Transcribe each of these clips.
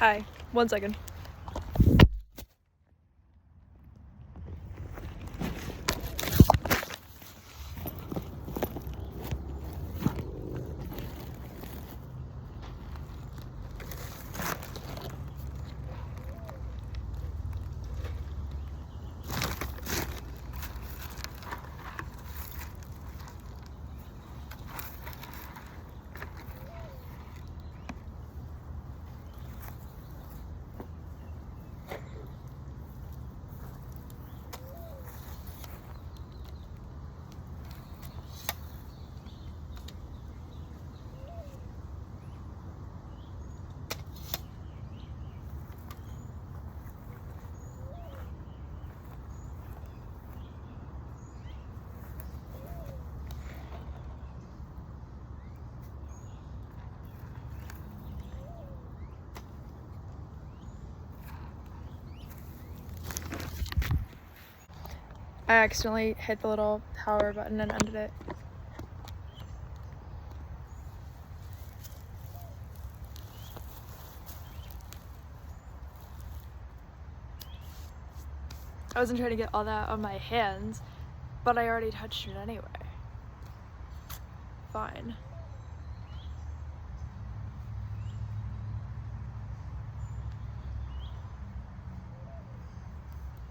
Hi, 1 second. I accidentally hit the little power button and ended it. I wasn't trying to get all that on my hands, but I already touched it anyway. Fine.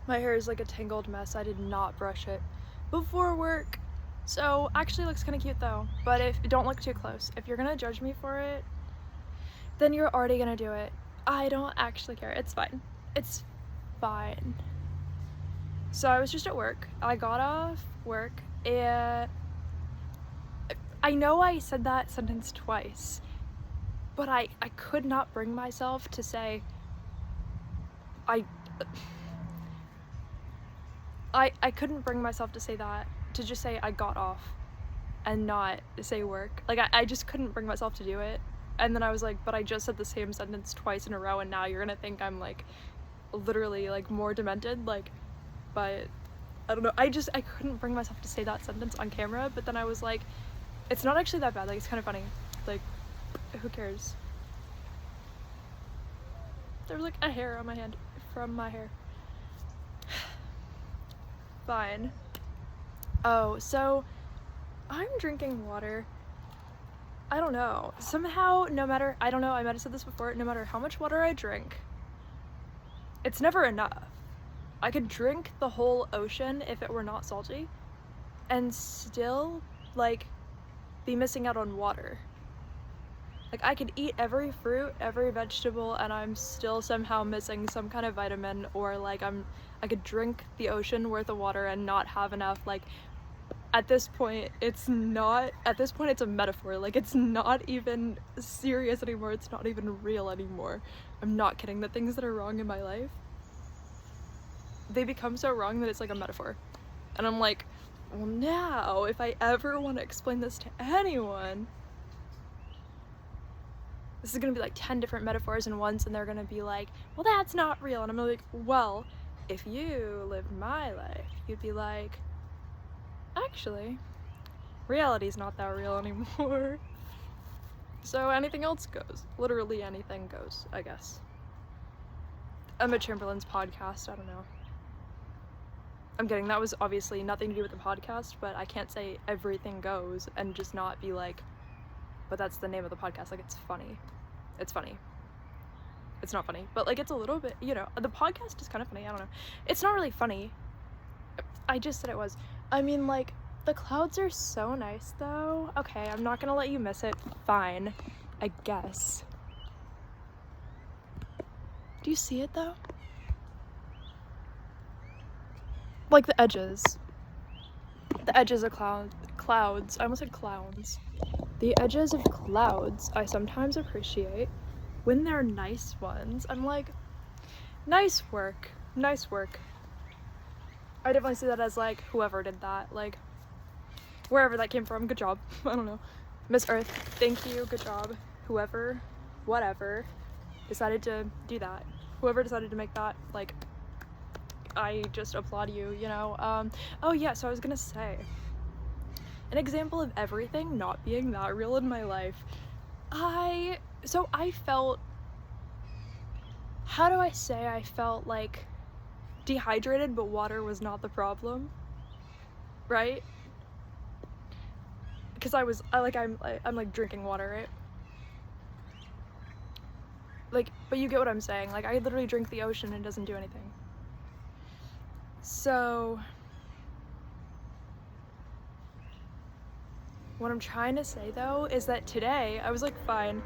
My hair is like a tangled mess. I did not brush it before work. So actually looks kind of cute though, but don't look too close. If you're gonna judge me for it, then you're already gonna do it. I don't actually care. It's fine. It's fine. So I was just at work. I got off work and I know I said that sentence twice, but I could not bring myself to say I couldn't bring myself to say that, to just say I got off and not say work. Like I just couldn't bring myself to do it. And then I was like, but I just said the same sentence twice in a row and now you're gonna think I'm like literally like more demented, like, but I don't know. I couldn't bring myself to say that sentence on camera, but then I was like, it's not actually that bad, like it's kind of funny, like who cares? There was like a hair on my hand from my hair. Fine. Oh, so I'm drinking water. I don't know. Somehow, no matter, I don't know, I might have said this before, no matter how much water I drink, it's never enough. I could drink the whole ocean if it were not salty and still, like, be missing out on water. Like, I could eat every fruit, every vegetable, and I'm still somehow missing some kind of vitamin, or like I could drink the ocean worth of water and not have enough. Like, at this point it's a metaphor. Like, it's not even serious anymore. It's not even real anymore. I'm not kidding. The things that are wrong in my life, they become so wrong that it's like a metaphor. And I'm like, well, now if I ever want to explain this to anyone, this is gonna be like 10 different metaphors in once, and they're gonna be like, well, that's not real. And I'm like, well, if you lived my life, you'd be like, actually, reality's not that real anymore. So anything else goes. Literally anything goes, I guess. Emma Chamberlain's podcast, I don't know. I'm kidding, that was obviously nothing to do with the podcast, but I can't say everything goes and just not be like, but that's the name of the podcast. Like, it's funny. It's funny. It's not funny, but like, it's a little bit, you know, the podcast is kind of funny. I don't know. It's not really funny. I just said it was. I mean, like, the clouds are so nice though. Okay, I'm not gonna let you miss it. Fine, I guess. Do you see it though? Like the edges. The edges of clouds. I almost said clowns. The edges of clouds I sometimes appreciate when they're nice ones. I'm like, nice work, nice work. I definitely see that as like, whoever did that, like, wherever that came from, good job. I don't know. Miss Earth, thank you, good job. Whoever, whatever, decided to do that. Whoever decided to make that, like, I just applaud you, you know? Oh yeah, so I was gonna say, an example of everything not being that real in my life. I felt how do I say I felt like dehydrated, but water was not the problem, right? Because I'm like drinking water, right? Like, but you get what I'm saying. Like, I literally drink the ocean and it doesn't do anything. So what I'm trying to say though is that today I was like fine.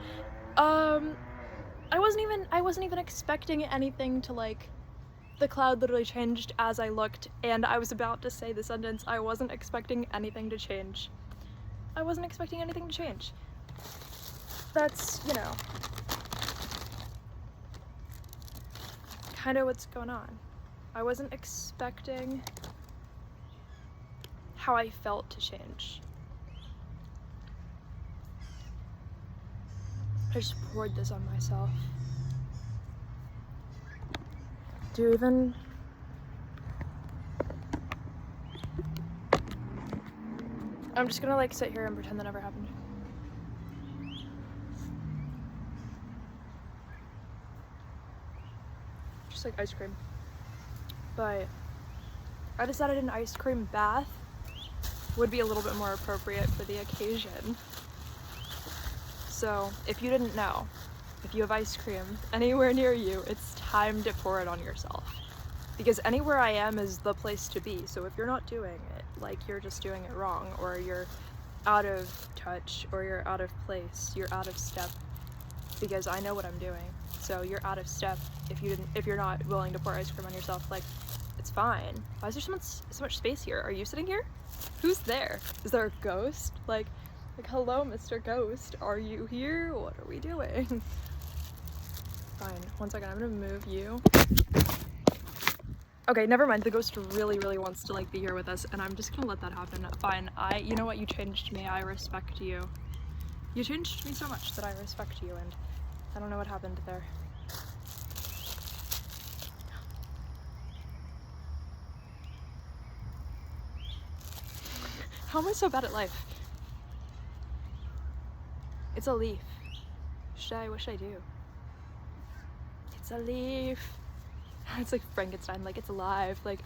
I wasn't even expecting anything to like, the cloud literally changed as I looked, and I was about to say the sentence, I wasn't expecting anything to change. I wasn't expecting anything to change. That's, you know, kind of what's going on. I wasn't expecting how I felt to change. I just poured this on myself. I'm just gonna like sit here and pretend that never happened. Just like ice cream. But I decided an ice cream bath would be a little bit more appropriate for the occasion. So if you didn't know, if you have ice cream anywhere near you, it's time to pour it on yourself. Because anywhere I am is the place to be. So if you're not doing it, like you're just doing it wrong, or you're out of touch, or you're out of place, you're out of step, because I know what I'm doing. So you're out of step if you're not willing to pour ice cream on yourself. Like, it's fine. Why is there so much space here? Are you sitting here? Who's there? Is there a ghost? Like hello, Mr. Ghost, are you here? What are we doing? Fine, 1 second, I'm gonna move you. Okay, never mind, the ghost really, really wants to like be here with us, and I'm just gonna let that happen. Fine, you know what, you changed me, I respect you. You changed me so much that I respect you, and I don't know what happened there. How am I so bad at life? It's a leaf. What should I do? It's a leaf. It's like Frankenstein, like it's alive. Like,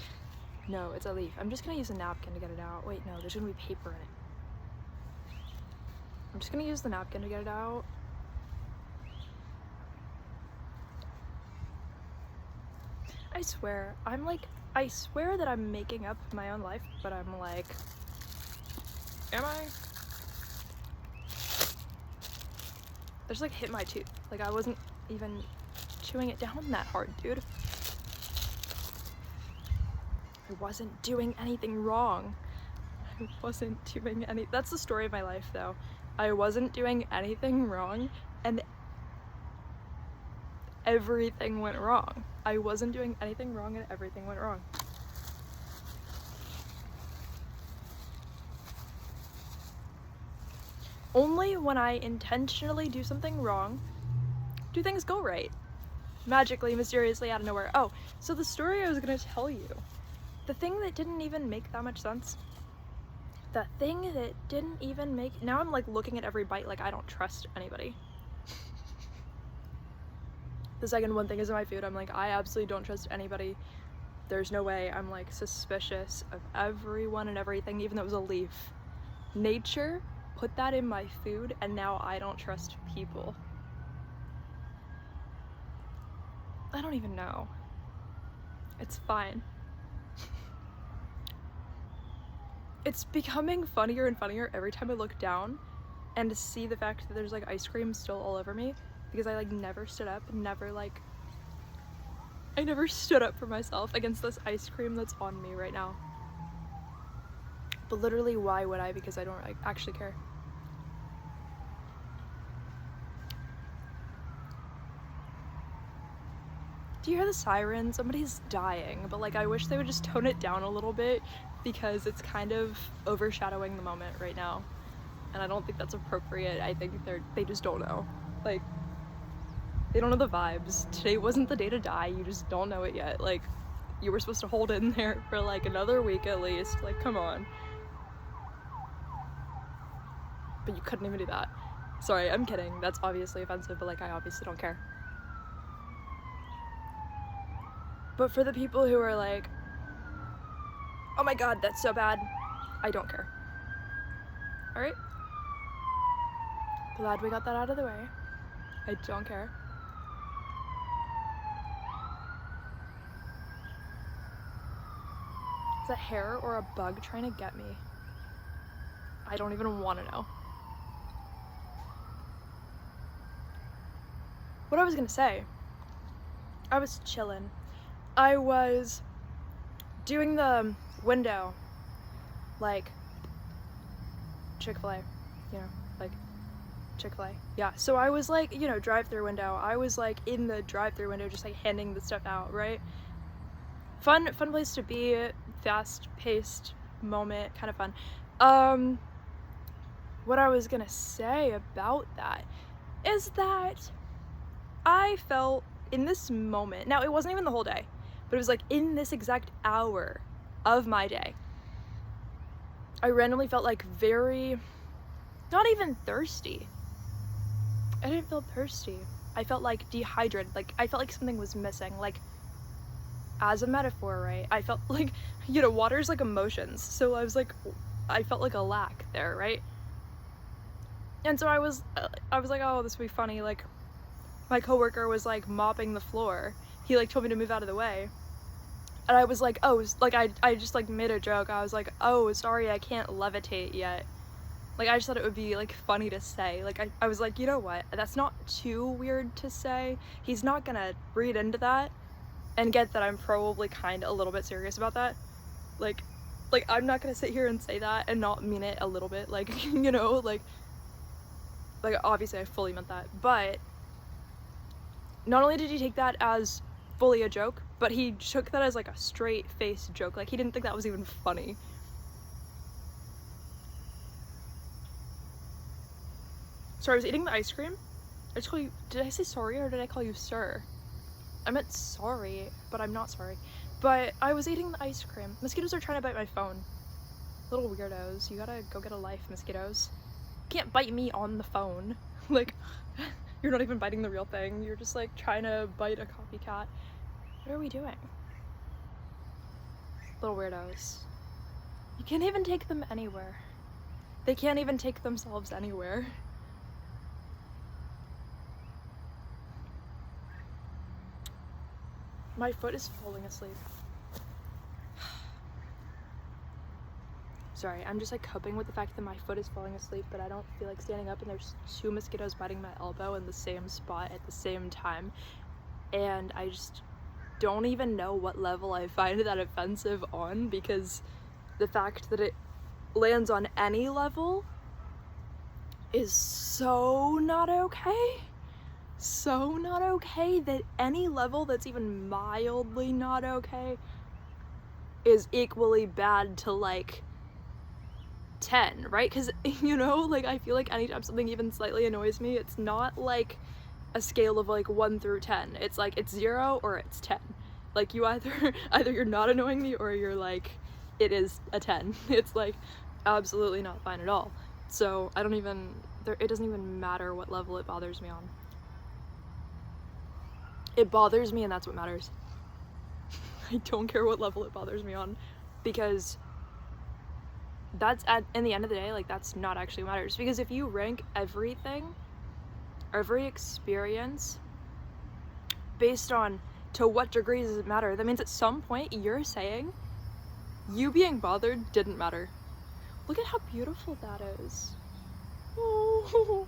no, it's a leaf. I'm just gonna use a napkin to get it out. Wait, no, there's gonna be paper in it. I'm just gonna use the napkin to get it out. I swear that I'm making up my own life, but I'm like, am I? I just like hit my tooth. Like I wasn't even chewing it down that hard, dude. I wasn't doing anything wrong. That's the story of my life though. I wasn't doing anything wrong and everything went wrong. I wasn't doing anything wrong and everything went wrong. Only when I intentionally do something wrong do things go right. Magically, mysteriously, out of nowhere. Oh, so the story I was gonna tell you, the thing that didn't even make that much sense, now I'm like looking at every bite like I don't trust anybody. The second one thing is in my food, I'm like, I absolutely don't trust anybody. There's no way. I'm like suspicious of everyone and everything, even though it was a leaf. Nature put that in my food and now I don't trust people. I don't even know. It's fine. It's becoming funnier and funnier every time I look down and to see the fact that there's like ice cream still all over me, because I like never stood up, I never stood up for myself against this ice cream that's on me right now. But literally, why would I? Because I don't actually care. Do you hear the siren? Somebody's dying, but like I wish they would just tone it down a little bit because it's kind of overshadowing the moment right now. And I don't think that's appropriate. I think they just don't know. Like, they don't know the vibes. Today wasn't the day to die, you just don't know it yet. Like, you were supposed to hold in there for like another week at least. Like, come on. But you couldn't even do that. Sorry, I'm kidding. That's obviously offensive, but like I obviously don't care. But for the people who are like, oh my god, that's so bad, I don't care. Alright? Glad we got that out of the way. I don't care. Is that hair or a bug trying to get me? I don't even want to know. What I was gonna say, I was chillin'. I was doing the window, like Chick-fil-A, you know, like Chick-fil-A. Yeah, so I was like, you know, drive-through window. I was like in the drive-through window just like handing the stuff out, right? Fun place to be, fast-paced moment, kind of fun. What I was gonna say about that is that I felt in this moment, now it wasn't even the whole day, but it was like in this exact hour of my day, I randomly felt like very, not even thirsty. I didn't feel thirsty. I felt like dehydrated, like I felt like something was missing, like as a metaphor, right? I felt like, you know, water's like emotions, so I was like, I felt like a lack there, right? And so I was like, oh, this would be funny, like my coworker was like mopping the floor. He like told me to move out of the way. And I was like, oh, like I just like made a joke. I was like, oh, sorry, I can't levitate yet. Like I just thought it would be like funny to say. Like I was like, you know what? That's not too weird to say. He's not gonna read into that and get that I'm probably kind of a little bit serious about that. Like I'm not gonna sit here and say that and not mean it a little bit. Like, you know, like obviously I fully meant that, but not only did he take that as fully a joke, but he took that as like a straight face joke. Like he didn't think that was even funny. So I was eating the ice cream. I just call you, did I say sorry or did I call you sir? I meant sorry, but I'm not sorry. But I was eating the ice cream. Mosquitoes are trying to bite my phone. Little weirdos. You gotta go get a life, mosquitoes. Can't bite me on the phone. Like, you're not even biting the real thing. You're just like trying to bite a copycat. What are we doing? Little weirdos. You can't even take them anywhere. They can't even take themselves anywhere. My foot is falling asleep. Sorry, I'm just like coping with the fact that my foot is falling asleep, but I don't feel like standing up, and there's 2 mosquitoes biting my elbow in the same spot at the same time, and I just don't even know what level I find that offensive on, because the fact that it lands on any level is so not okay. So not okay that any level that's even mildly not okay is equally bad to like 10, right? Because, you know, like I feel like anytime something even slightly annoys me, it's not like a scale of like 1 through 10. It's like it's 0 or it's 10. Like you either you're not annoying me or you're like it is a 10. It's like absolutely not fine at all. So I don't even, it doesn't even matter what level it bothers me on. It bothers me and that's what matters. I don't care what level it bothers me on, because that's in the end of the day, like that's not actually what matters. Because if you rank everything, every experience based on to what degree does it matter, that means at some point you're saying you being bothered didn't matter. Look at how beautiful that is. Oh,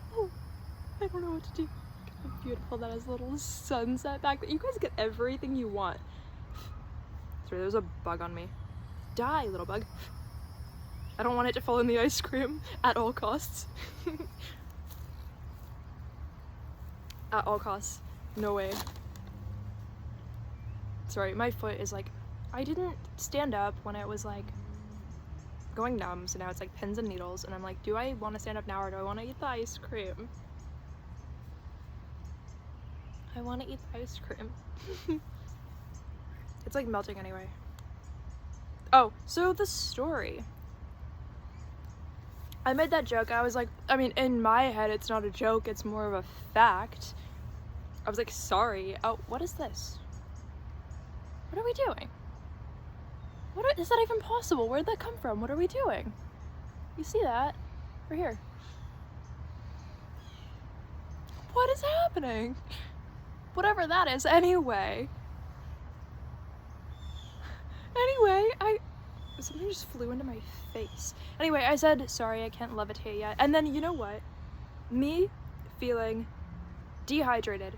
I don't know what to do. Look how beautiful that is, a little sunset back there. You guys get everything you want. Sorry, there's a bug on me. Die, little bug. I don't want it to fall in the ice cream at all costs. At all costs. No way. Sorry, my foot is like, I didn't stand up when it was like going numb, so now it's like pins and needles, and I'm like, do I want to stand up now or do I want to eat the ice cream? I want to eat the ice cream. It's like melting anyway. Oh, so the story. I made that joke. I was like, I mean, in my head, it's not a joke, it's more of a fact. I was like, sorry. Oh, what is this? What are we doing? Is that even possible? Where'd that come from? What are we doing? You see that? We're here. What is happening? Whatever that is, anyway. Something just flew into my face. Anyway, I said, sorry, I can't levitate yet. And then, you know what? Me feeling dehydrated,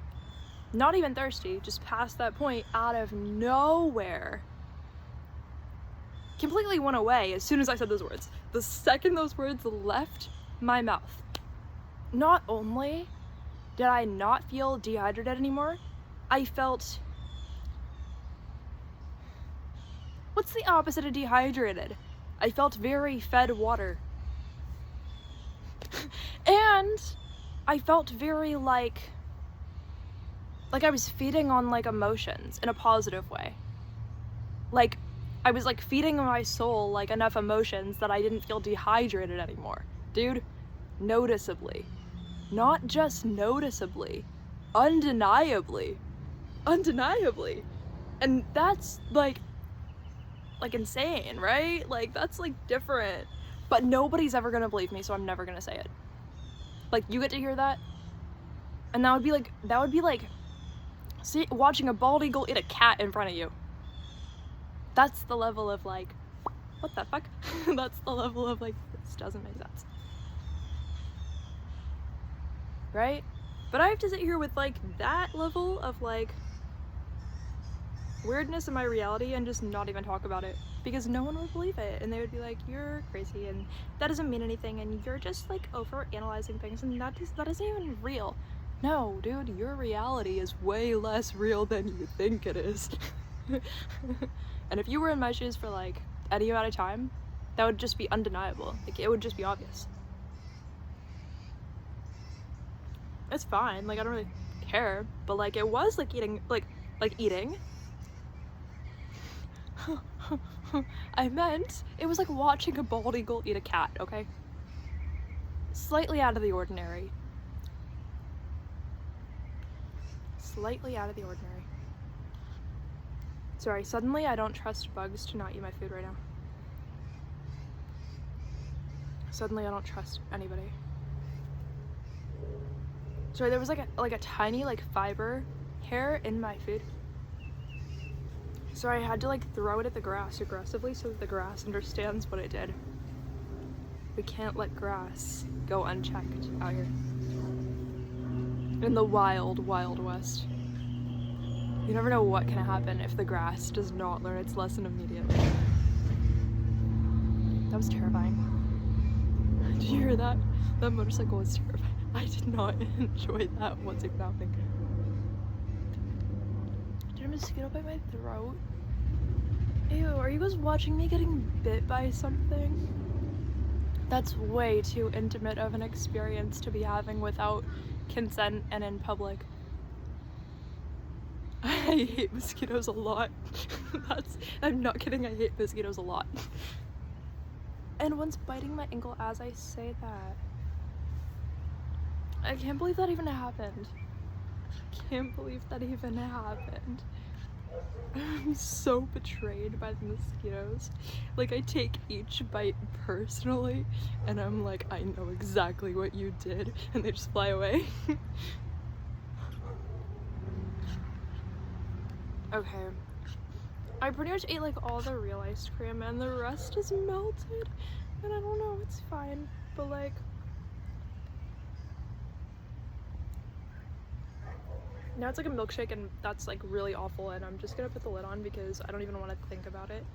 not even thirsty, just past that point, out of nowhere, completely went away as soon as I said those words. The second those words left my mouth, not only did I not feel dehydrated anymore, I felt... What's the opposite of dehydrated? I felt very fed water. And I felt very like I was feeding on like emotions in a positive way. Like I was like feeding my soul like enough emotions that I didn't feel dehydrated anymore. Dude, noticeably. Not just noticeably, undeniably. And that's like insane, right? Like that's like different, but nobody's ever gonna believe me, so I'm never gonna say it. Like you get to hear that, and that would be like see, watching a bald eagle eat a cat in front of you. That's the level of like, what the fuck? That's the level of like, this doesn't make sense, right? But I have to sit here with like that level of like weirdness in my reality and just not even talk about it, because no one would believe it, and they would be like, you're crazy and that doesn't mean anything and you're just like over analyzing things and that isn't even real. No, dude, your reality is way less real than you think it is. And if you were in my shoes for like any amount of time, that would just be undeniable. Like it would just be obvious. It's fine, like I don't really care, but like it was like eating, like eating. I meant it was like watching a bald eagle eat a cat, okay? Slightly out of the ordinary. Slightly out of the ordinary. Sorry, suddenly I don't trust bugs to not eat my food right now. Suddenly I don't trust anybody. Sorry, there was like a tiny like fiber hair in my food. So I had to like throw it at the grass aggressively so that the grass understands what it did. We can't let grass go unchecked out here. In the wild, wild west. You never know what can happen if the grass does not learn its lesson immediately. That was terrifying. Did you hear that? That motorcycle was terrifying. I did not enjoy that once it happened. Did a mosquito bite my throat? Ew, are you guys watching me getting bit by something? That's way too intimate of an experience to be having without consent and in public. I hate mosquitoes a lot. I'm not kidding, I hate mosquitoes a lot. And one's biting my ankle as I say that. I can't believe that even happened. Can't believe that even happened. I'm so betrayed by the mosquitoes. Like, I take each bite personally, and I'm like, I know exactly what you did, and they just fly away. Okay. I pretty much ate like all the real ice cream, and the rest is melted, and I don't know, it's fine, but like, now it's like a milkshake, and that's like really awful, and I'm just gonna put the lid on because I don't even want to think about it.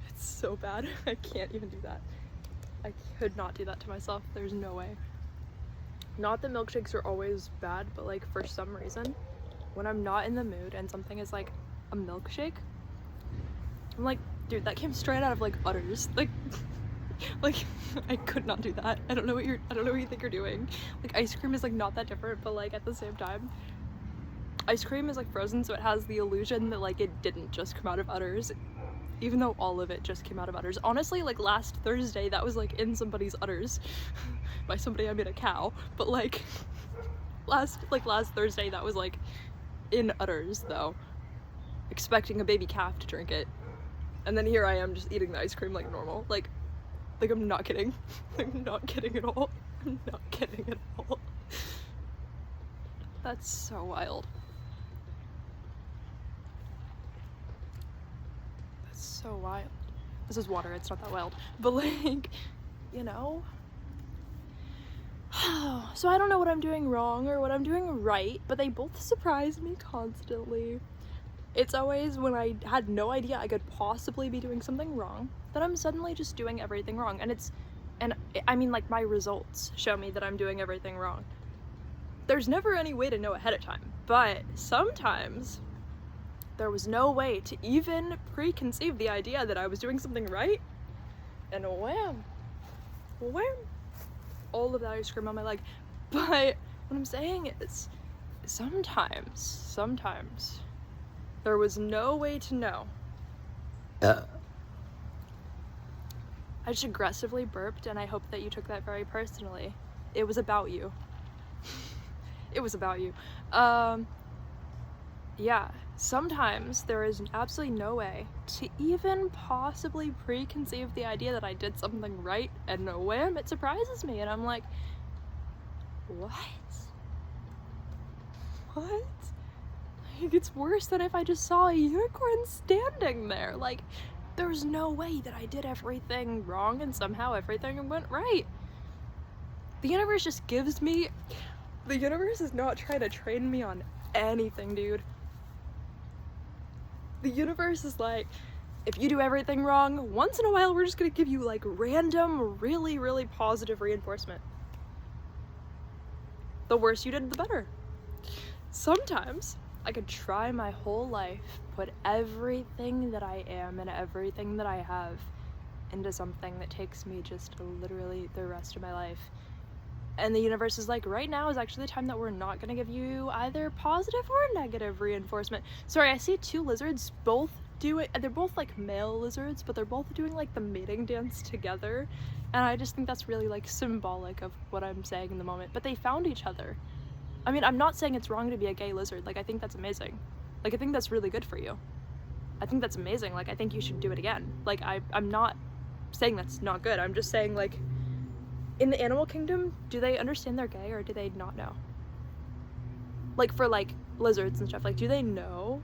It's so bad. I can't even do that. I could not do that to myself. There's no way. Not that milkshakes are always bad, but like for some reason, when I'm not in the mood and something is like a milkshake, I'm like, dude, that came straight out of like udders. Like I could not do that. I don't know what you think you're doing. Like, ice cream is like not that different, but like at the same time, ice cream is like frozen, so it has the illusion that like it didn't just come out of udders, even though all of it just came out of udders. Honestly, like last Thursday, that was like in somebody's udders. By somebody I mean a cow, but like last Thursday, that was like in udders though. expecting a baby calf to drink it. And then here I am just eating the ice cream like normal. Like I'm not kidding. I'm not kidding at all. I'm not kidding at all. That's so wild. That's so wild. This is water, it's not that wild. But like, you know? So I don't know what I'm doing wrong or what I'm doing right, but they both surprise me constantly. It's always when I had no idea I could possibly be doing something wrong, that I'm suddenly just doing everything wrong. And I mean, like, my results show me that I'm doing everything wrong. There's never any way to know ahead of time, but sometimes there was no way to even preconceive the idea that I was doing something right, and wham, all of that ice cream on my leg. But what I'm saying is, sometimes there was no way to know. I just aggressively burped, and I hope that you took that very personally. It was about you. It was about you. Yeah, sometimes there is absolutely no way to even possibly preconceive the idea that I did something right, and wham, it surprises me, and I'm like, what? What? Like, it's worse than if I just saw a unicorn standing there. Like, there's no way that I did everything wrong and somehow everything went right. The universe just gives me... The universe is not trying to train me on anything, dude. The universe is like, if you do everything wrong, once in a while we're just gonna give you like random, really, really positive reinforcement. The worse you did, the better. Sometimes I could try my whole life, put everything that I am and everything that I have into something that takes me just literally the rest of my life. And the universe is like, right now is actually the time that we're not gonna give you either positive or negative reinforcement. Sorry, I see two lizards both do it. They're both like male lizards, but they're both doing like the mating dance together. And I just think that's really like symbolic of what I'm saying in the moment. But they found each other. I mean, I'm not saying it's wrong to be a gay lizard. Like, I think that's amazing. Like, I think that's really good for you. I think that's amazing. Like, I think you should do it again. Like, I'm not saying that's not good. I'm just saying, like, in the animal kingdom, do they understand they're gay or do they not know? Like, for, like, lizards and stuff, like, do they know?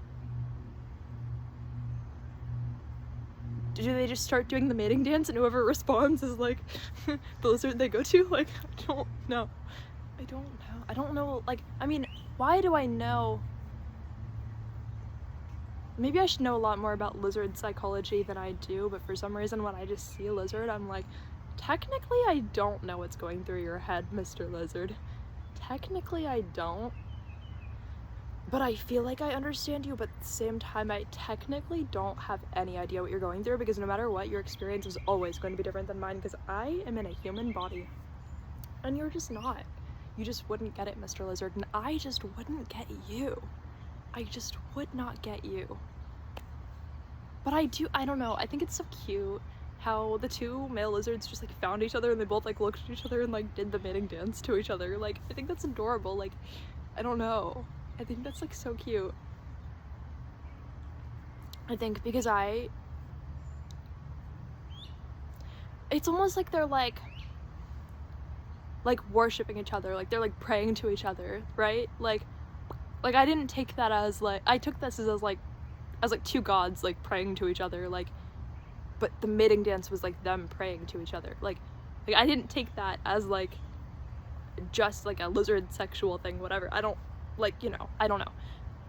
Do they just start doing the mating dance and whoever responds is, like, the lizard they go to? Like, I don't know. I don't know, like, I mean, why do I know? Maybe I should know a lot more about lizard psychology than I do, but for some reason when I just see a lizard, I'm like, technically I don't know what's going through your head, Mr. Lizard. Technically I don't. But I feel like I understand you, but at the same time I technically don't have any idea what you're going through, because no matter what, your experience is always going to be different than mine, because I am in a human body. And you're just not. You just wouldn't get it, Mr. Lizard, and I just wouldn't get you. I just would not get you. But I don't know, I think it's so cute how the two male lizards just like found each other and they both like looked at each other and like did the mating dance to each other. Like, I think that's adorable. Like, I don't know. I think that's like so cute. I think because it's almost like they're like worshiping each other, like they're like praying to each other, right? Like I didn't take that as like, I took this as like two gods like praying to each other, like, but the mating dance was like them praying to each other. Like I didn't take that as like just like a lizard sexual thing, whatever. I don't, like, you know, I don't know.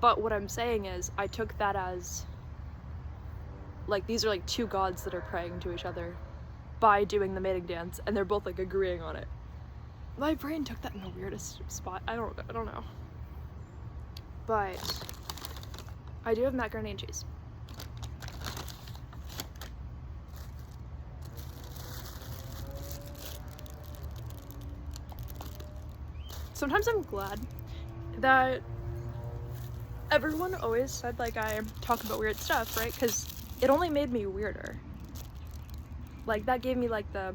But what I'm saying is I took that as like, these are like two gods that are praying to each other by doing the mating dance, and they're both like agreeing on it. My brain took that in the weirdest spot. I don't know. But I do have macaroni and cheese. Sometimes I'm glad that everyone always said like I talk about weird stuff, right? Because it only made me weirder. Like, that gave me like the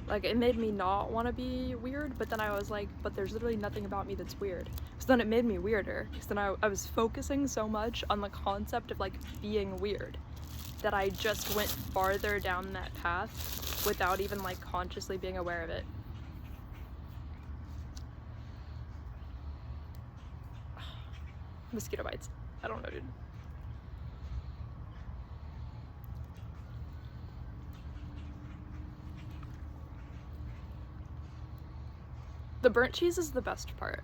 like, it made me not want to be weird, but then I was like, but there's literally nothing about me that's weird. then it made me weirder, because then I was focusing so much on the concept of like being weird that I just went farther down that path without even like consciously being aware of it. Mosquito bites. I don't know, dude. The burnt cheese is the best part.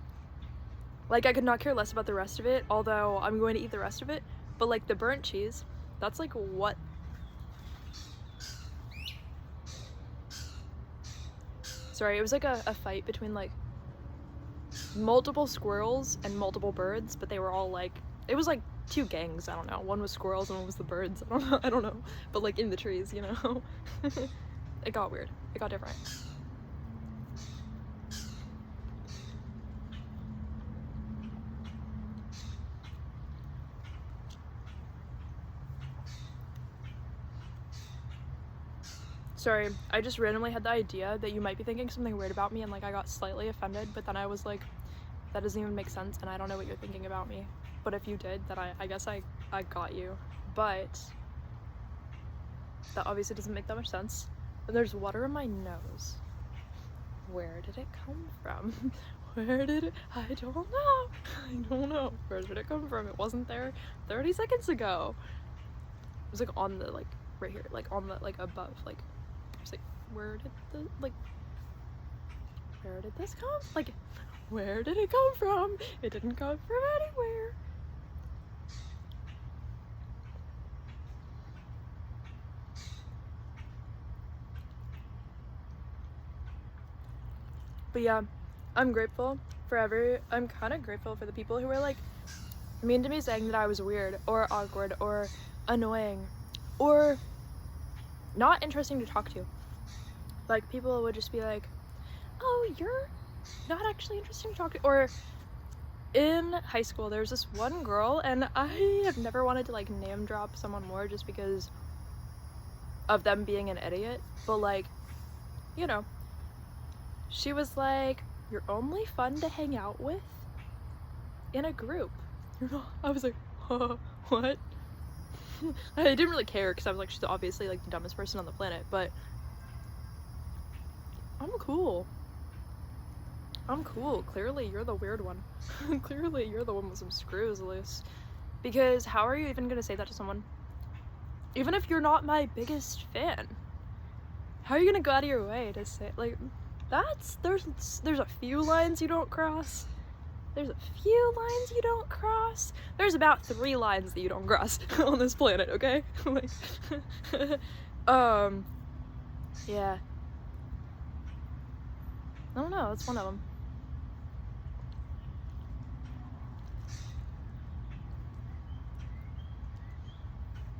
Like, I could not care less about the rest of it, although I'm going to eat the rest of it, but like the burnt cheese, that's like what... Sorry, it was like a fight between like multiple squirrels and multiple birds, but they were all like, it was like two gangs, I don't know. One was squirrels and one was the birds. I don't know. But like in the trees, you know? It got weird. It got different. Sorry, I just randomly had the idea that you might be thinking something weird about me, and like I got slightly offended, but then I was like, that doesn't even make sense, and I don't know what you're thinking about me. But if you did, then I guess I got you. But that obviously doesn't make that much sense. And there's water in my nose. Where did it come from? Where did it? I don't know. I don't know. Where did it come from? It wasn't there 30 seconds ago. It was like on the, like, right here, like on the, like above, like, it's like, where did this come? Like, where did it come from? It didn't come from anywhere. But yeah, I'm grateful for I'm kind of grateful for the people who were like mean to me, saying that I was weird or awkward or annoying or not interesting to talk to. Like, people would just be like, oh, you're not actually interesting to talk to. Or in high school, there was this one girl, and I have never wanted to like name drop someone more just because of them being an idiot, but like, you know, she was like, you're only fun to hang out with in a group. I was like, what? I didn't really care because I was like, she's obviously like the dumbest person on the planet, but I'm cool. I'm cool. Clearly you're the weird one. Clearly you're the one with some screws loose. Because how are you even gonna say that to someone? Even if you're not my biggest fan. How are you gonna go out of your way to say, like, there's a few lines you don't cross. There's a few lines you don't cross. There's about 3 lines that you don't cross on this planet, okay? Like, yeah. I don't know, that's one of them.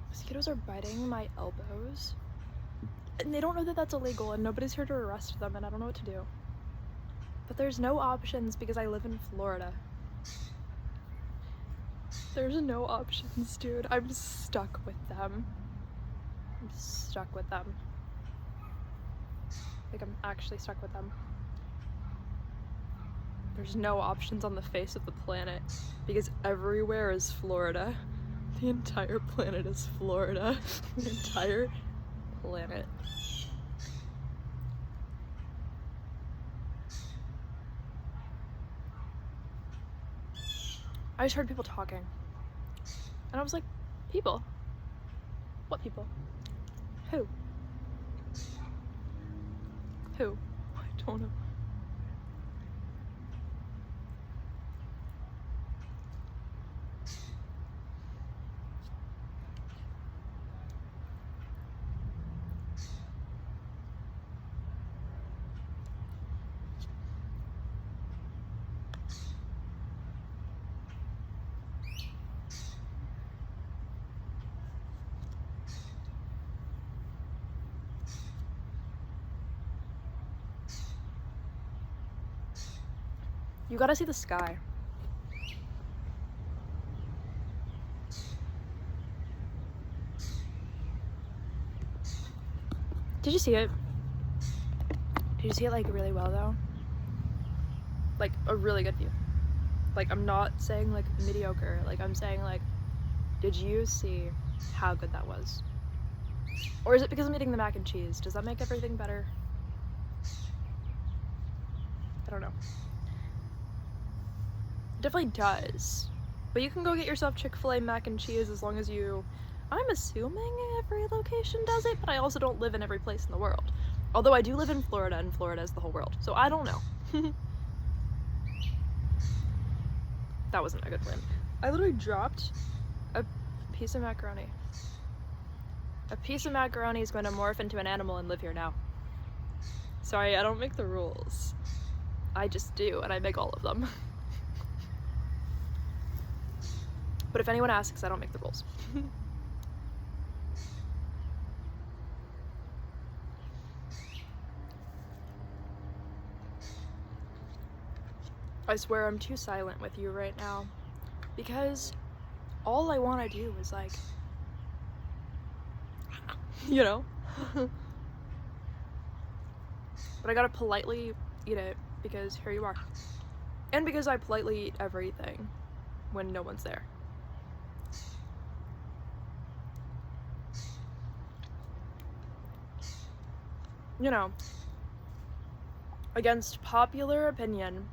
Mosquitoes are biting my elbows. And they don't know that that's illegal, and nobody's here to arrest them, and I don't know what to do. But there's no options because I live in Florida. There's no options, dude. I'm stuck with them. I'm stuck with them. Like, I'm actually stuck with them. There's no options on the face of the planet because everywhere is Florida. The entire planet is Florida. The entire planet. I just heard people talking. And I was like, people? What people? Who? Who? I don't know. You gotta see the sky. Did you see it? Did you see it like really well though? Like a really good view. Like, I'm not saying, like, mediocre. Like, I'm saying, like, did you see how good that was? Or is it because I'm eating the mac and cheese? Does that make everything better? I don't know. It definitely does. But you can go get yourself Chick-fil-A mac and cheese as long as you... I'm assuming every location does it, but I also don't live in every place in the world. Although I do live in Florida, and Florida is the whole world. So I don't know. That wasn't a good plan. I literally dropped a piece of macaroni. A piece of macaroni is going to morph into an animal and live here now. Sorry, I don't make the rules. I just do, and I make all of them. But if anyone asks, I don't make the rules. I swear I'm too silent with you right now, because all I want to do is, like, you know? But I gotta politely eat it, because here you are. And because I politely eat everything when no one's there. You know, against popular opinion,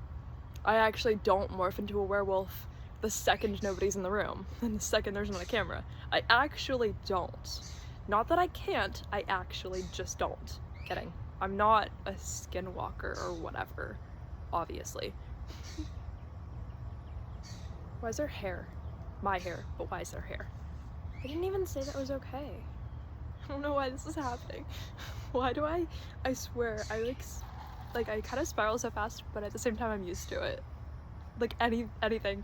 I actually don't morph into a werewolf the second nobody's in the room, and the second there's not a camera. I actually don't. Not that I can't, I actually just don't. Kidding. I'm not a skinwalker or whatever, obviously. Why is there hair? My hair, but why is there hair? I didn't even say that was okay. I don't know why this is happening. Why do I swear, I I kind of spiral so fast, but at the same time I'm used to it. Like anything.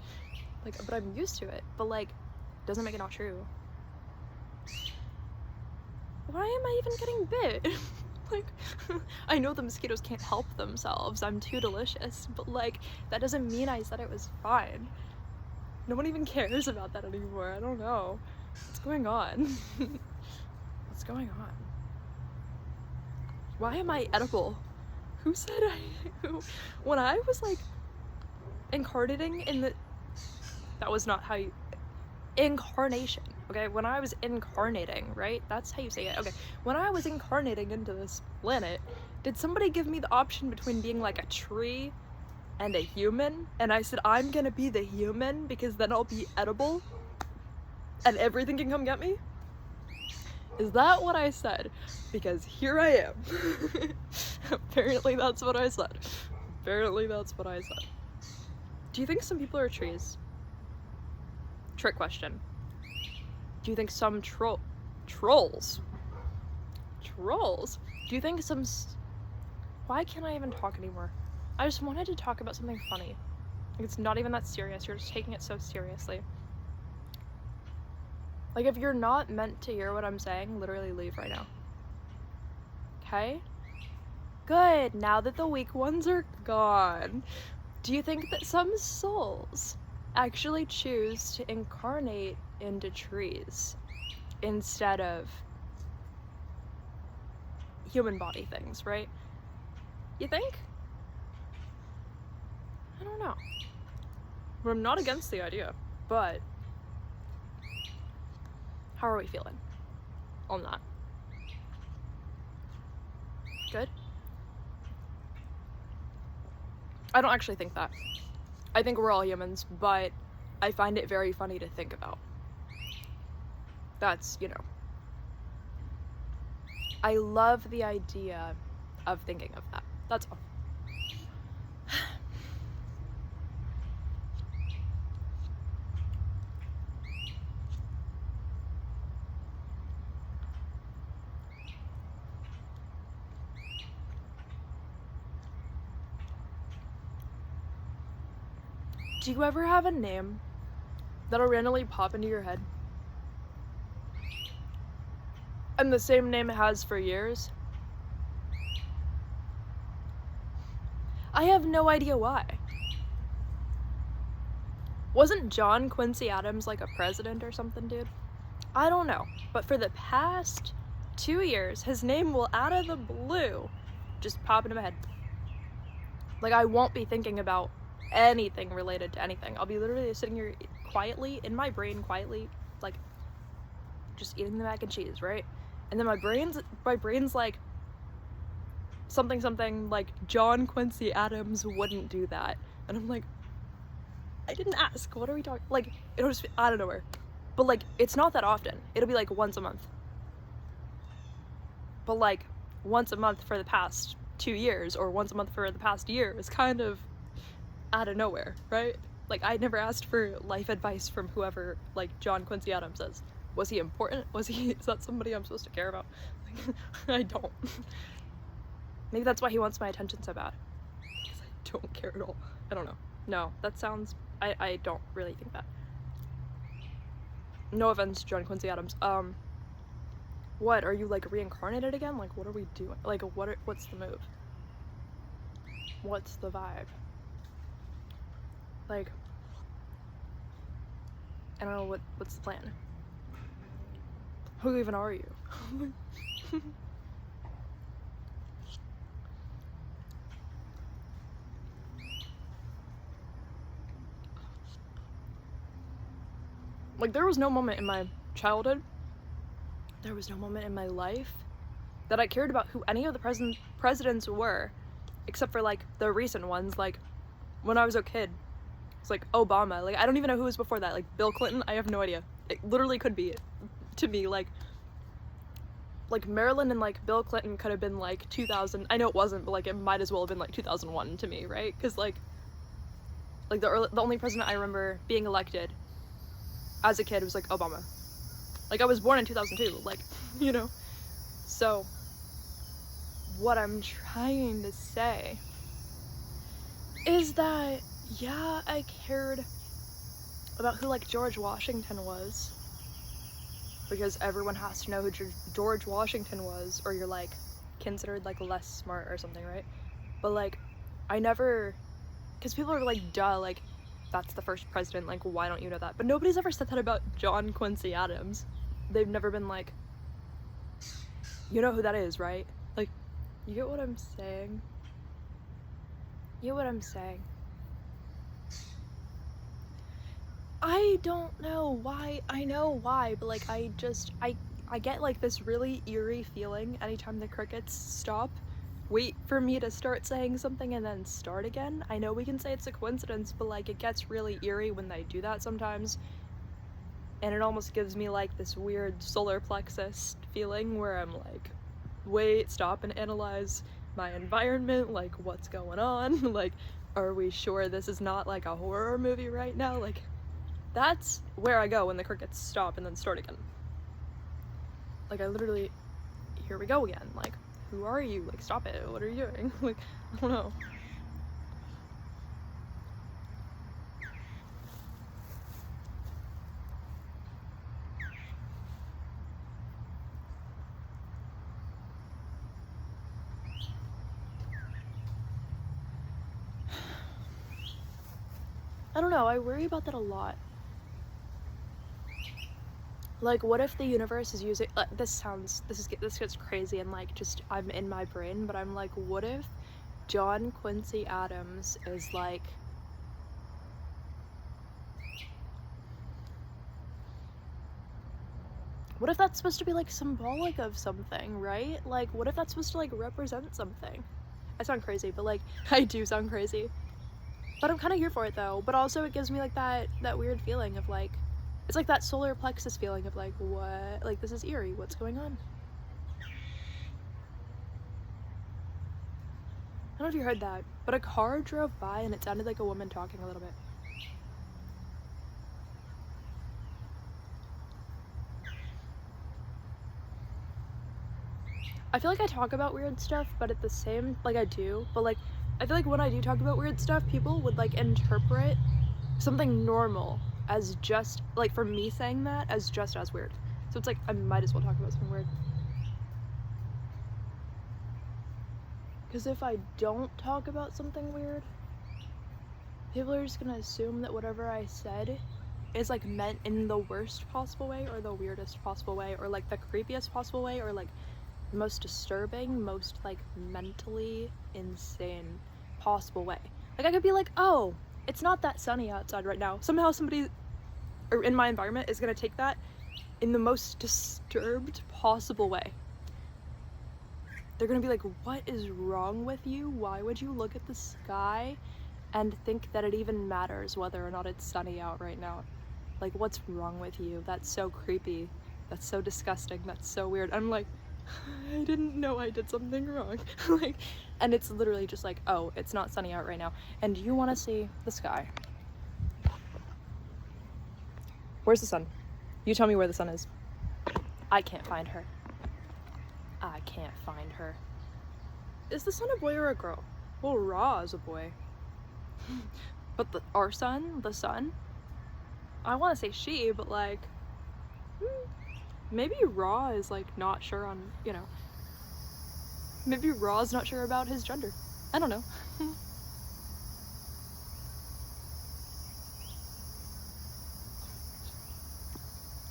Like, but I'm used to it. But like, doesn't make it not true. Why am I even getting bit? Like, I know the mosquitoes can't help themselves. I'm too delicious. But like, that doesn't mean I said it was fine. No one even cares about that anymore. I don't know. What's going on? What's going on? Why am I edible? Who said when I was like incarnating in the, that was not how you, incarnation, okay? When I was incarnating, right? That's how you say it, okay. When I was incarnating into this planet, did somebody give me the option between being like a tree and a human? And I said, I'm gonna be the human because then I'll be edible and everything can come get me? Is that what I said? Because here I am. Apparently that's what I said. Apparently that's what I said. Do you think some people are trees? Trick question. Do you think some trolls? Trolls? Do you think some... Why can't I even talk anymore? I just wanted to talk about something funny. Like, it's not even that serious. You're just taking it so seriously. Like, if you're not meant to hear what I'm saying, literally leave right now. Okay? Good, now that the weak ones are gone. Do you think that some souls actually choose to incarnate into trees instead of human body things, right? You think? I don't know. But I'm not against the idea, but how are we feeling on that? Good? I don't actually think that. I think we're all humans, but I find it very funny to think about. That's, you know. I love the idea of thinking of that. That's all. Do you ever have a name that'll randomly pop into your head? And the same name it has for years? I have no idea why. Wasn't John Quincy Adams like a president or something, dude? I don't know, but for the past 2 years, his name will out of the blue just pop into my head. Like, I won't be thinking about anything related to anything. I'll be literally sitting here quietly, in my brain, quietly, like, just eating the mac and cheese, right? And then my brain's like, something, like, John Quincy Adams wouldn't do that. And I'm like, I didn't ask, what are we talking, like, it'll just be out of nowhere. But, like, it's not that often. It'll be, like, once a month. But, like, once a month for the past 2 years, or once a month for the past year is kind of out of nowhere, right? Like, I never asked for life advice from whoever, like, John Quincy Adams is. Was he important? Is that somebody I'm supposed to care about? Like, I don't. Maybe that's why he wants my attention so bad. Because I don't care at all. I don't know. No, that sounds, I don't really think that. No offense, John Quincy Adams. What, are you, like, reincarnated again? Like, what are we doing? Like, what's the move? What's the vibe? Like, I don't know, what's the plan? Who even are you? Like, there was no moment in my childhood, there was no moment in my life that I cared about who any of the presidents were, except for, like, the recent ones. Like, when I was a kid, it's like Obama. Like, I don't even know who was before that. Like, Bill Clinton, I have no idea. It literally could be, to me, like Marilyn and, like, Bill Clinton could have been, like, 2000. I know it wasn't, but, like, it might as well have been, like, 2001 to me, right? Because, like the only president I remember being elected as a kid was, like, Obama. Like, I was born in 2002, like, you know? So, what I'm trying to say is that, yeah, I cared about who, like, George Washington was, because everyone has to know who George Washington was, or you're, like, considered, like, less smart or something, right? But, like, I never, because people are like, duh, like, that's the first president, like, why don't you know that? But nobody's ever said that about John Quincy Adams. They've never been like, you know who that is, right? Like, you get what I'm saying? You get what I'm saying? I don't know why. I know why, but, like, I get, like, this really eerie feeling anytime the crickets stop, wait for me to start saying something, and then start again. I know we can say it's a coincidence, but, like, it gets really eerie when they do that sometimes. And it almost gives me, like, this weird solar plexus feeling where I'm like, wait, stop and analyze my environment, like, what's going on? Like, are we sure this is not, like, a horror movie right now? Like, that's where I go when the crickets stop and then start again. Like, I literally, here we go again. Like, who are you? Like, stop it. What are you doing? Like, I don't know. I don't know, I worry about that a lot. Like, what if the universe is using, this gets crazy and, like, just, I'm in my brain, but I'm like, what if John Quincy Adams is, like, what if that's supposed to be, like, symbolic of something, right? Like, what if that's supposed to, like, represent something? I sound crazy, but, like, I do sound crazy. But I'm kind of here for it, though. But also it gives me, like, that weird feeling of, like, it's like that solar plexus feeling of, like, what? Like, this is eerie. What's going on? I don't know if you heard that, but a car drove by and it sounded like a woman talking a little bit. I feel like I talk about weird stuff, but at the same, like, I do, but, like, I feel like when I do talk about weird stuff, people would, like, interpret something normal as just, like, for me saying that, as just as weird. So it's like, I might as well talk about something weird. Because if I don't talk about something weird, people are just gonna assume that whatever I said is, like, meant in the worst possible way, or the weirdest possible way, or, like, the creepiest possible way, or, like, the most disturbing, most, like, mentally insane possible way. Like, I could be like, oh, it's not that sunny outside right now. Somehow somebody or in my environment is gonna take that in the most disturbed possible way. They're gonna be like, what is wrong with you? Why would you look at the sky and think that it even matters whether or not it's sunny out right now? Like, what's wrong with you? That's so creepy. That's so disgusting. That's so weird. I'm like, I didn't know I did something wrong. Like, and it's literally just like, oh, it's not sunny out right now. And you want to see the sky. Where's the sun? You tell me where the sun is. I can't find her. I can't find her. Is the sun a boy or a girl? Well, Ra is a boy. But our sun, the sun, I want to say she, but like, maybe Ra is like not sure on, you know, maybe Ra's not sure about his gender. I don't know.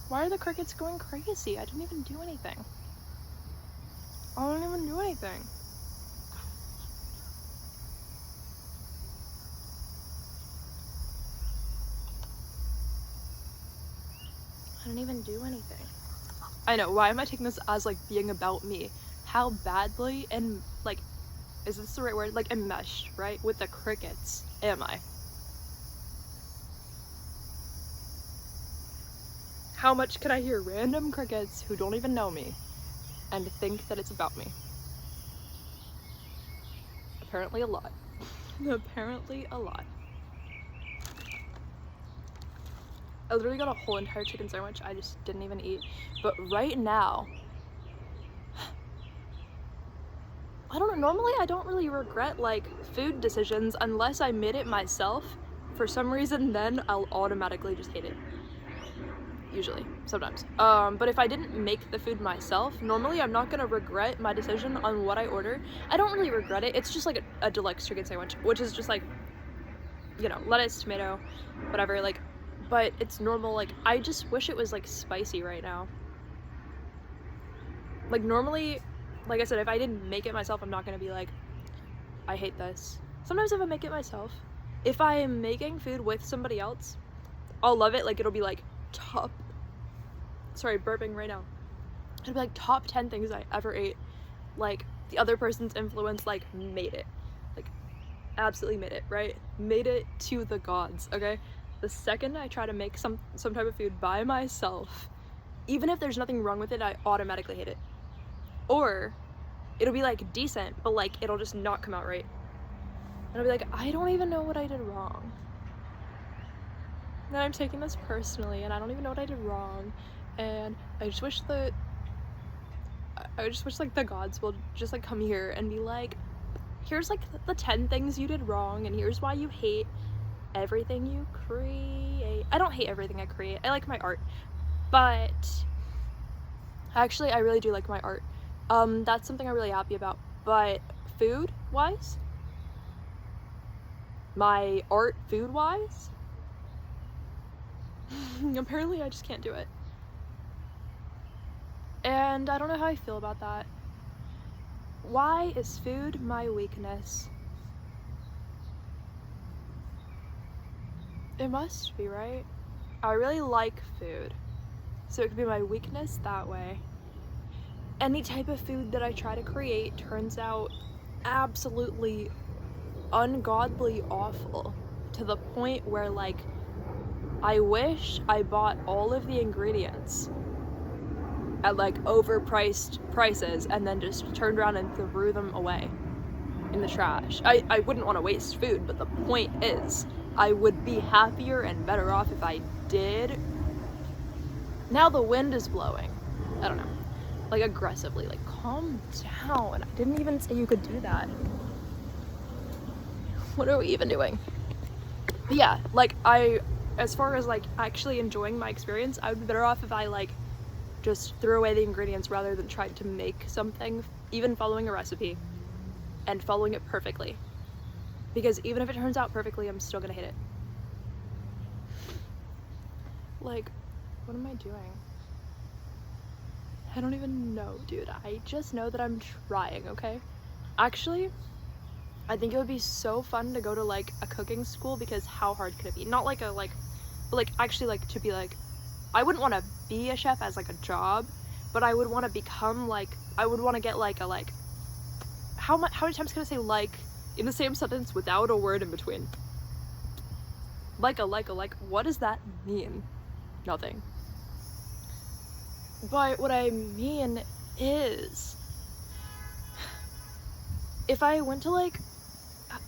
Why are the crickets going crazy? I didn't even do anything. I didn't even do anything. I didn't even do anything. I know, why am I taking this as like being about me? How badly and like, is this the right word? Like enmeshed, right? With the crickets am I? How much can I hear random crickets who don't even know me and think that it's about me? Apparently a lot. Apparently a lot. I literally got a whole entire chicken sandwich I just didn't even eat. But right now, I don't know, normally I don't really regret like food decisions unless I made it myself. For some reason, then I'll automatically just hate it. Usually, sometimes. But if I didn't make the food myself, normally I'm not gonna regret my decision on what I order. I don't really regret it. It's just like a deluxe chicken sandwich, which is just like, you know, lettuce, tomato, whatever, like, but it's normal. Like, I just wish it was like spicy right now. Like normally, like I said, if I didn't make it myself, I'm not gonna be like, I hate this. Sometimes if I make it myself, if I am making food with somebody else, I'll love it. Like it'll be like top, sorry, burping right now. It'll be like top 10 things I ever ate. Like the other person's influence like made it, like absolutely made it, right? Made it to the gods, okay? The second I try to make some type of food by myself, even if there's nothing wrong with it, I automatically hate it. Or it'll be like decent, but like it'll just not come out right. And I'll be like, I don't even know what I did wrong. And I'm taking this personally, and I don't even know what I did wrong. And I just wish like the gods will just like come here and be like, here's like the 10 things you did wrong, and here's why you hate everything you create. I don't hate everything I create. I like my art, but actually I really do like my art. That's something I'm really happy about. But food wise, my art food wise, apparently I just can't do it. And I don't know how I feel about that. Why is food my weakness? It must be, right? I really like food, so it could be my weakness that way. Any type of food that I try to create turns out absolutely ungodly awful, to the point where like I wish I bought all of the ingredients at like overpriced prices and then just turned around and threw them away in the trash. I wouldn't want to waste food, but the point is I would be happier and better off if I did. Now the wind is blowing. I don't know. Like aggressively. Like calm down. I didn't even say you could do that. What are we even doing? But yeah, like as far as like actually enjoying my experience, I would be better off if I like just threw away the ingredients rather than tried to make something, even following a recipe and following it perfectly. Because even if it turns out perfectly, I'm still gonna hate it. Like, what am I doing? I don't even know, dude. I just know that I'm trying, okay? Actually, I think it would be so fun to go to like a cooking school, because how hard could it be? Not like a like, but like actually like to be like, I wouldn't want to be a chef as like a job, but I would want to become like, I would want to get like a like, how many times can I say like in the same sentence without a word in between? Like, what does that mean? Nothing. But what I mean is, if I went to like,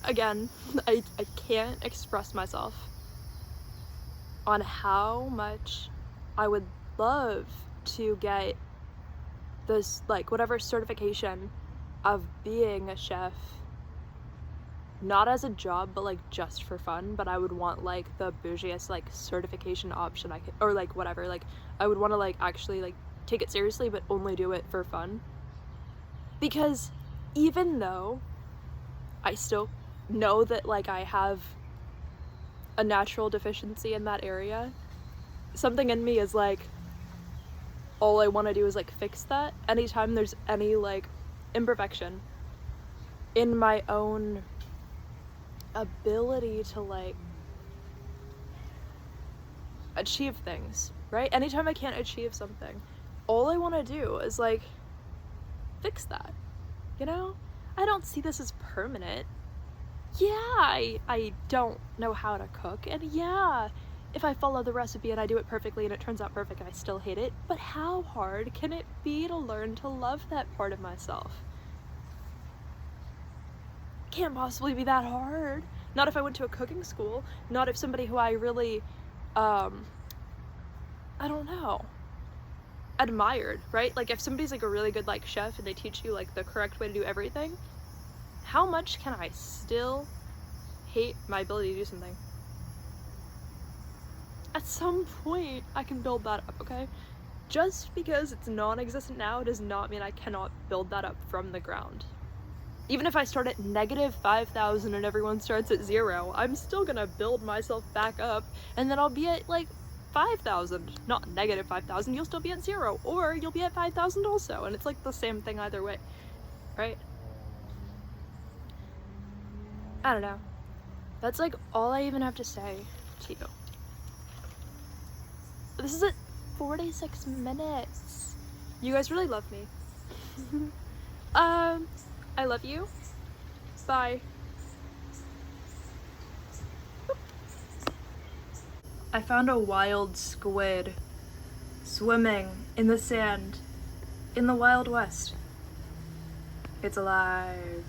again, I can't express myself on how much I would love to get this, like, whatever certification of being a chef, not as a job, but like just for fun. But I would want like the bougiest like certification option I could, or like whatever, like I would want to like actually like take it seriously, but only do it for fun. Because even though I still know that like I have a natural deficiency in that area, something in me is like, all I want to do is like fix that. Anytime there's any like imperfection in my own ability to like achieve things, right? Anytime I can't achieve something, all I want to do is like fix that, you know? I don't see this as permanent. Yeah, I don't know how to cook, and yeah, if I follow the recipe and I do it perfectly and it turns out perfect and I still hate it, but how hard can it be to learn to love that part of myself? Can't possibly be that hard. Not if I went to a cooking school, not if somebody who I really, I don't know, admired, right? Like if somebody's like a really good like chef and they teach you like the correct way to do everything, how much can I still hate my ability to do something? At some point, I can build that up, okay? Just because it's non-existent now does not mean I cannot build that up from the ground. Even if I start at negative 5,000 and everyone starts at 0, I'm still gonna build myself back up, and then I'll be at like 5,000. Not negative 5,000, you'll still be at 0, or you'll be at 5,000 also, and it's like the same thing either way, right? I don't know. That's like all I even have to say to you. This is at 46 minutes. You guys really love me. I love you. Bye. I found a wild squid swimming in the sand in the Wild West. It's alive.